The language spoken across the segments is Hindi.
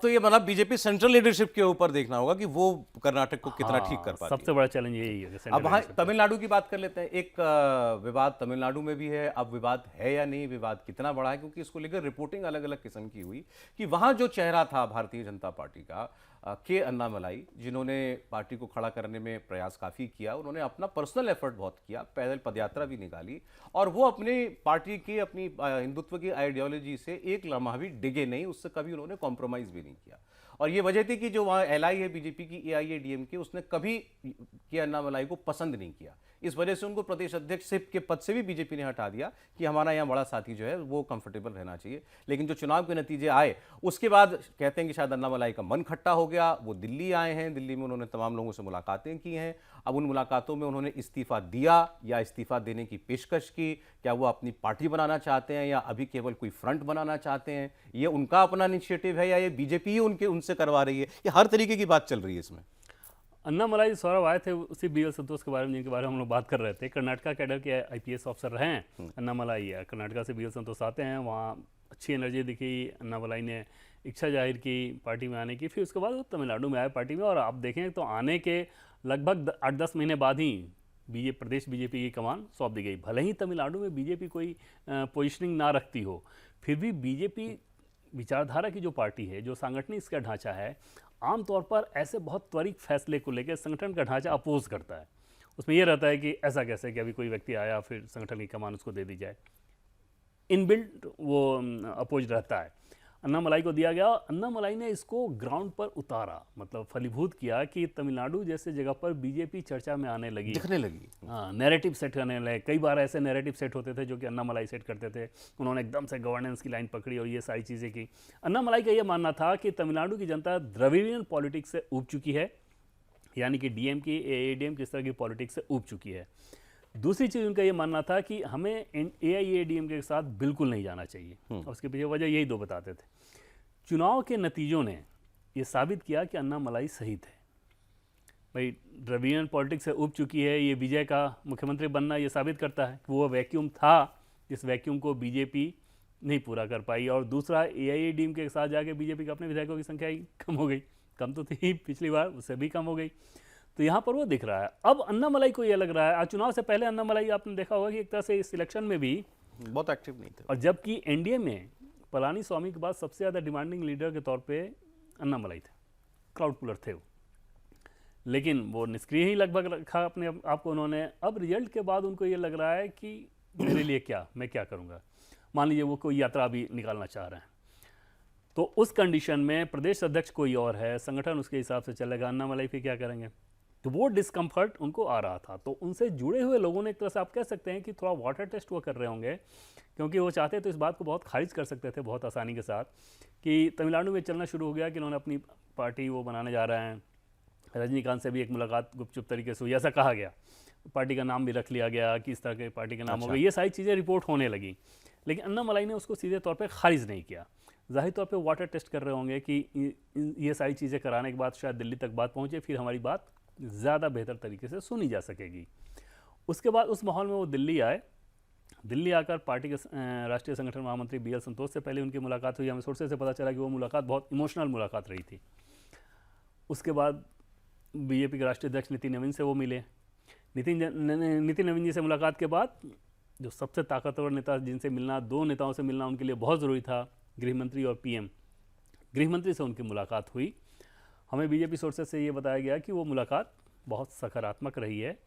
तो ये मतलब बीजेपी सेंट्रल लीडरशिप के ऊपर देखना होगा कि वो कर्नाटक को कितना ठीक कर पाती है। सबसे बड़ा चैलेंज यही है कि अब सेंट्रल वहाँ लीडरशिप का। तमिलनाडु की बात कर लेते हैं। एक विवाद तमिलनाडु में भी है। अब विवाद है या नहीं, विवाद कितना बड़ा है, क्योंकि इसको लेकर रिपोर्टिंग अलग अलग किस्म की हुई कि वहाँ जो चेहरा था भारतीय जनता पार्टी का, के अन्नामलाई, जिन्होंने पार्टी को खड़ा करने में प्रयास काफ़ी किया, उन्होंने अपना पर्सनल एफर्ट बहुत किया, पैदल पदयात्रा भी निकाली, और वो अपनी पार्टी की, अपनी हिंदुत्व की आइडियोलॉजी से एक लम्हा भी डिगे नहीं, उससे कभी उन्होंने कॉम्प्रोमाइज़ भी नहीं किया। और ये वजह थी कि जो वहाँ एलआई है बीजेपी की, एआईएडीएमके, उसने कभी के अन्नामलाई को पसंद नहीं किया। इस वजह से उनको प्रदेश अध्यक्ष के पद से भी बीजेपी ने हटा दिया कि हमारा यहाँ बड़ा साथी जो है वो कंफर्टेबल रहना चाहिए। लेकिन जो चुनाव के नतीजे आए उसके बाद कहते हैं कि शायद अन्नामलाई का मन खट्टा हो गया, वो दिल्ली आए हैं, दिल्ली में उन्होंने तमाम लोगों से मुलाकातें की हैं। अब उन मुलाकातों में उन्होंने इस्तीफा दिया या इस्तीफा देने की पेशकश की। क्या वो अपनी पार्टी बनाना चाहते हैं या अभी केवल कोई फ्रंट बनाना चाहते हैं? ये उनका अपना इनिशिएटिव है या ये बीजेपी ही उनसे करवा रही है? ये हर तरीके की बात चल रही है इसमें। अन्नामलाई सौरभ आए थे उसी बी एल संतोष के बारे में, जिनके बारे में हम लोग बात कर रहे थे। कर्नाटका कैडर के आईपीएस ऑफिसर रहे हैं अन्नामलाई है। कर्नाटका से बी एल संतोष आते हैं, वहाँ अच्छी एनर्जी दिखी, अन्नामलाई ने इच्छा जाहिर की पार्टी में आने की। फिर उसके बाद वो तमिलनाडु में आए पार्टी में, और आप देखें तो आने के लगभग 8-10 महीने बाद ही प्रदेश बीजेपी की कमान सौंप दी गई। भले ही तमिलनाडु में बीजेपी कोई पोजिशनिंग ना रखती हो, फिर भी बीजेपी विचारधारा की जो पार्टी है, जो सांगठनिक इसका ढांचा है, आमतौर पर ऐसे बहुत त्वरित फैसले को लेकर संगठन का ढांचा अपोज करता है। उसमें यह रहता है कि ऐसा कैसे कि अभी कोई व्यक्ति आया फिर संगठन की कमान उसको दे दी जाए। इनबिल्ट वो अपोज रहता है। अन्नामलाई को दिया गया। अन्नामलाई ने इसको ग्राउंड पर उतारा, मतलब फलीभूत किया कि तमिलनाडु जैसे जगह पर बीजेपी चर्चा में आने लगी, दिखने लगी। हाँ, नैरेटिव सेट करने लगे। कई बार ऐसे नैरेटिव सेट होते थे जो कि अन्नामलाई सेट करते थे। उन्होंने एकदम से गवर्नेंस की लाइन पकड़ी और ये सारी चीज़ें की। अन्नामलाई का ये मानना था कि तमिलनाडु की जनता द्रविडियन पॉलिटिक्स से ऊब चुकी है, यानी कि डीएमके एआईएडीएम किस तरह की पॉलिटिक्स से ऊब चुकी है। दूसरी चीज़ उनका ये मानना था कि हमें एआईएडीएम के साथ बिल्कुल नहीं जाना चाहिए, और उसके पीछे वजह यही दो बताते थे। चुनाव के नतीजों ने ये साबित किया कि अन्नामलाई सही थे। भाई, द्रविडियन पॉलिटिक्स से उब चुकी है, ये विजय का मुख्यमंत्री बनना ये साबित करता है कि वो वैक्यूम था, जिस वैक्यूम को बीजेपी नहीं पूरा कर पाई। और दूसरा, एआईएडीएम के साथ जाके बीजेपी का अपने विधायकों की संख्या ही कम हो गई। कम तो थी पिछली बार, उससे भी कम हो गई। तो यहाँ पर वो दिख रहा है। अब अन्नामलाई को ये लग रहा है, आज चुनाव से पहले अन्नामलाई आपने देखा होगा कि एक तरह से इस इलेक्शन में भी बहुत एक्टिव नहीं थे। और जबकि एनडीए में पलानी स्वामी के बाद सबसे ज़्यादा डिमांडिंग लीडर के तौर पे अन्नामलाई थे, क्राउड पुलर थे वो, लेकिन वो निष्क्रिय ही लगभग रखा अपने आप को उन्होंने। अब रिजल्ट के बाद उनको ये लग रहा है कि मेरे लिए क्या, मैं क्या करूँगा। मान लीजिए वो कोई यात्रा भी निकालना चाह रहे हैं, तो उस कंडीशन में प्रदेश अध्यक्ष कोई और है, संगठन उसके हिसाब से चलेगा, अन्नामलाई फिर क्या करेंगे। तो वो डिस्कम्फर्ट उनको आ रहा था। तो उनसे जुड़े हुए लोगों ने एक तरह से आप कह सकते हैं कि थोड़ा वाटर टेस्ट वो कर रहे होंगे, क्योंकि वो चाहते तो इस बात को बहुत खारिज कर सकते थे बहुत आसानी के साथ कि तमिलनाडु में चलना शुरू हो गया कि उन्होंने अपनी पार्टी वो बनाने जा रहे हैं। रजनीकांत से भी एक मुलाकात गुपचुप तरीके से हुई, ऐसा कहा गया। पार्टी का नाम भी रख लिया गया कि इस तरह के पार्टी का नाम हो गया। ये सारी चीज़ें रिपोर्ट होने लगी, लेकिन अन्नामलाई ने उसको सीधे तौर पर खारिज नहीं किया। जाहिर तौर पे वाटर टेस्ट कर रहे होंगे कि ये सारी चीज़ें कराने के बाद शायद दिल्ली तक बात पहुँचे, फिर हमारी बात ज़्यादा बेहतर तरीके से सुनी जा सकेगी। उसके बाद उस माहौल में वो दिल्ली आए। दिल्ली आकर पार्टी के राष्ट्रीय संगठन महामंत्री बी एल संतोष से पहले उनकी मुलाकात हुई। हमें सोर्सेज से पता चला कि वो मुलाकात बहुत इमोशनल मुलाकात रही थी। उसके बाद बीजेपी के राष्ट्रीय अध्यक्ष नितिन नवीन से वो मिले। नितिन नवीन जी से मुलाकात के बाद जो सबसे ताकतवर नेता जिनसे मिलना, दो नेताओं से मिलना उनके लिए बहुत ज़रूरी था, गृहमंत्री और पीएम। गृहमंत्री से उनकी मुलाकात हुई। हमें बीजेपी सोर्सेज से ये बताया गया कि वो मुलाकात बहुत सकारात्मक रही है,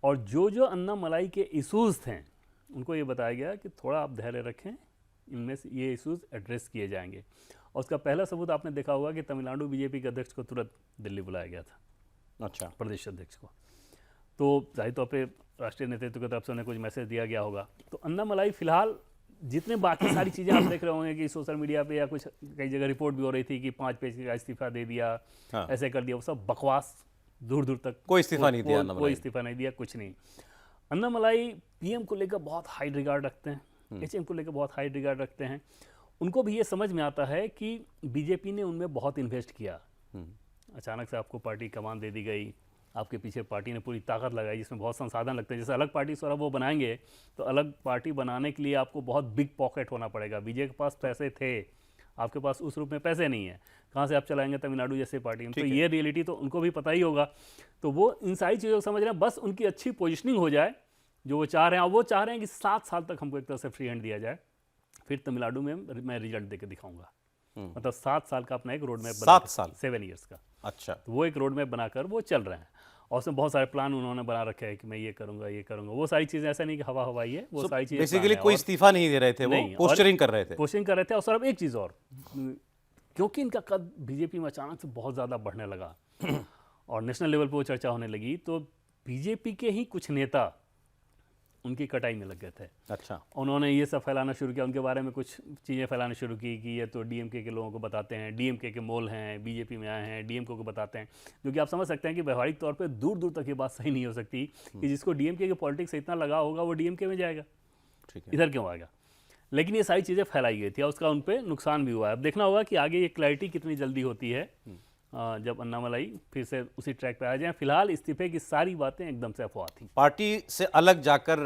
और जो अन्नामलाई के इशूज़ थे उनको ये बताया गया कि थोड़ा आप धैर्य रखें, इनमें से ये इशूज़ एड्रेस किए जाएंगे। और उसका पहला सबूत आपने देखा होगा कि तमिलनाडु बीजेपी के अध्यक्ष को तुरंत दिल्ली बुलाया गया था, अच्छा, प्रदेश अध्यक्ष को। तो जाहिर तौर पर राष्ट्रीय नेतृत्व की तरफ से उन्हें कुछ मैसेज दिया गया होगा। तो अन्नामलाई फिलहाल जितने बाकी सारी चीज़ें आप देख रहे होंगे कि सोशल मीडिया पे या कुछ कई जगह रिपोर्ट भी हो रही थी कि 5 पेज का इस्तीफा दे दिया, हाँ, ऐसे कर दिया, वो सब बकवास। दूर दूर तक कोई इस्तीफा नहीं दिया, कोई इस्तीफा नहीं दिया, कुछ नहीं। अन्नामलाई पीएम को लेकर बहुत हाई रिगार्ड रखते हैं, एचएम को लेकर बहुत हाई रिगार्ड रखते हैं। उनको भी ये समझ में आता है कि बीजेपी ने उनमें बहुत इन्वेस्ट किया। अचानक से आपको पार्टी कमान दे दी गई, आपके पीछे पार्टी ने पूरी ताकत लगाई, जिसमें बहुत संसाधन लगते हैं। जैसे अलग पार्टी सौरभ वो बनाएंगे, तो अलग पार्टी बनाने के लिए आपको बहुत बिग पॉकेट होना पड़ेगा। बीजेपी के पास पैसे थे, आपके पास उस रूप में पैसे नहीं है। कहाँ से आप चलाएंगे तमिलनाडु जैसे पार्टी में, तो ये रियलिटी तो उनको भी पता ही होगा। तो वो इन सारी चीज़ों को समझ रहे हैं, बस उनकी अच्छी पोजिशनिंग हो जाए जो वो चाह रहे हैं। और वो चाह रहे हैं कि 7 साल तक हमको एक तरह से फ्री हैंड दिया जाए, फिर तमिलनाडु में मैं रिजल्ट देकर दिखाऊंगा। मतलब 7 साल का अपना एक रोड मैप 7 साल 7 ईयर्स का। अच्छा, तो वो एक रोड मैप बनाकर वो चल रहे हैं, और उसमें बहुत सारे प्लान उन्होंने बना रखे हैं कि मैं ये करूंगा ये करूंगा। वो सारी चीज़ें ऐसा नहीं कि हवा हवाई है, वो सारी चीज़ें बेसिकली कोई इस्तीफा नहीं दे रहे थे, वो नहीं, पोस्टरिंग कर रहे थे। पोस्टिंग कर रहे थे। और सर अब एक चीज़ और, क्योंकि इनका कद बीजेपी में अचानक से बहुत ज़्यादा बढ़ने लगा और नेशनल लेवल पे वो चर्चा होने लगी, तो बीजेपी के ही कुछ नेता उनकी कटाई में लग गए थे। अच्छा, उन्होंने ये सब फैलाना शुरू किया, उनके बारे में कुछ चीज़ें फैलाना शुरू की कि ये तो डीएमके के लोगों को बताते हैं, डीएमके के मोल हैं, बीजेपी में आए हैं, डीएमके को बताते हैं। जो कि आप समझ सकते हैं कि व्यवहारिक तौर पे दूर दूर तक ये बात सही नहीं हो सकती कि जिसको डीएमके के पॉलिटिक्स से इतना लगाव होगा वो डीएमके में जाएगा, ठीक है। इधर क्यों आएगा। लेकिन ये सारी चीज़ें फैलाई गई थी और उसका उन पर नुकसान भी हुआ है। अब देखना होगा कि आगे ये क्लैरिटी कितनी जल्दी होती है जब अन्नामलाई फिर से उसी ट्रैक पे आ जाए। फिलहाल इस्तीफे की सारी बातें एकदम से अफवाह थी। पार्टी से अलग जाकर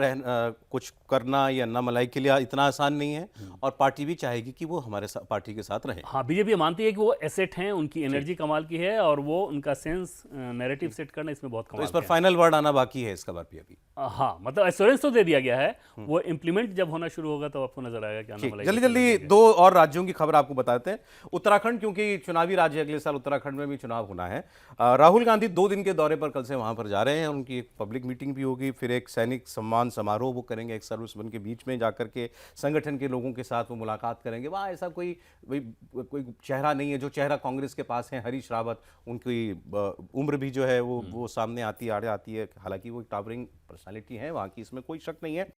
कुछ करना ये अन्नामलाई के लिए इतना आसान नहीं है, और पार्टी भी चाहेगी कि वो हमारे पार्टी के साथ रहे। हाँ, बीजेपी मानती है कि वो एसेट हैं, उनकी एनर्जी कमाल की है और वो उनका सेंस नैरेटिव सेट करना इसमें बहुत तो कमाल इस पर का है। फाइनल वर्ड आना बाकी है इसका बार भी अभी। हाँ, मतलब एश्योरेंस तो दे दिया गया है, वो इम्प्लीमेंट जब होना शुरू होगा तो आपको नजर आएगा कि अन्नामलाई जल्दी को जल्दी दो और राज्यों की खबर आपको बताते हैं। उत्तराखंड, क्योंकि चुनावी राज्य अगले साल उत्तराखंड में भी चुनाव होना है। राहुल गांधी 2 दिन के दौरे पर कल से वहां पर जा रहे हैं। उनकी एक पब्लिक मीटिंग भी होगी, फिर एक सैनिक सम्मान समारोह वो करेंगे, एक सर्विसमैन के बीच में जाकर के संगठन के लोगों के साथ वो मुलाकात करेंगे। वहाँ ऐसा कोई चेहरा नहीं है जो चेहरा कांग्रेस के पास है, हरीश रावत। उनकी उम्र भी जो है वो सामने आती है। हालांकि वो टावरिंग पर्सनालिटी है वहाँ की, इसमें कोई शक नहीं है।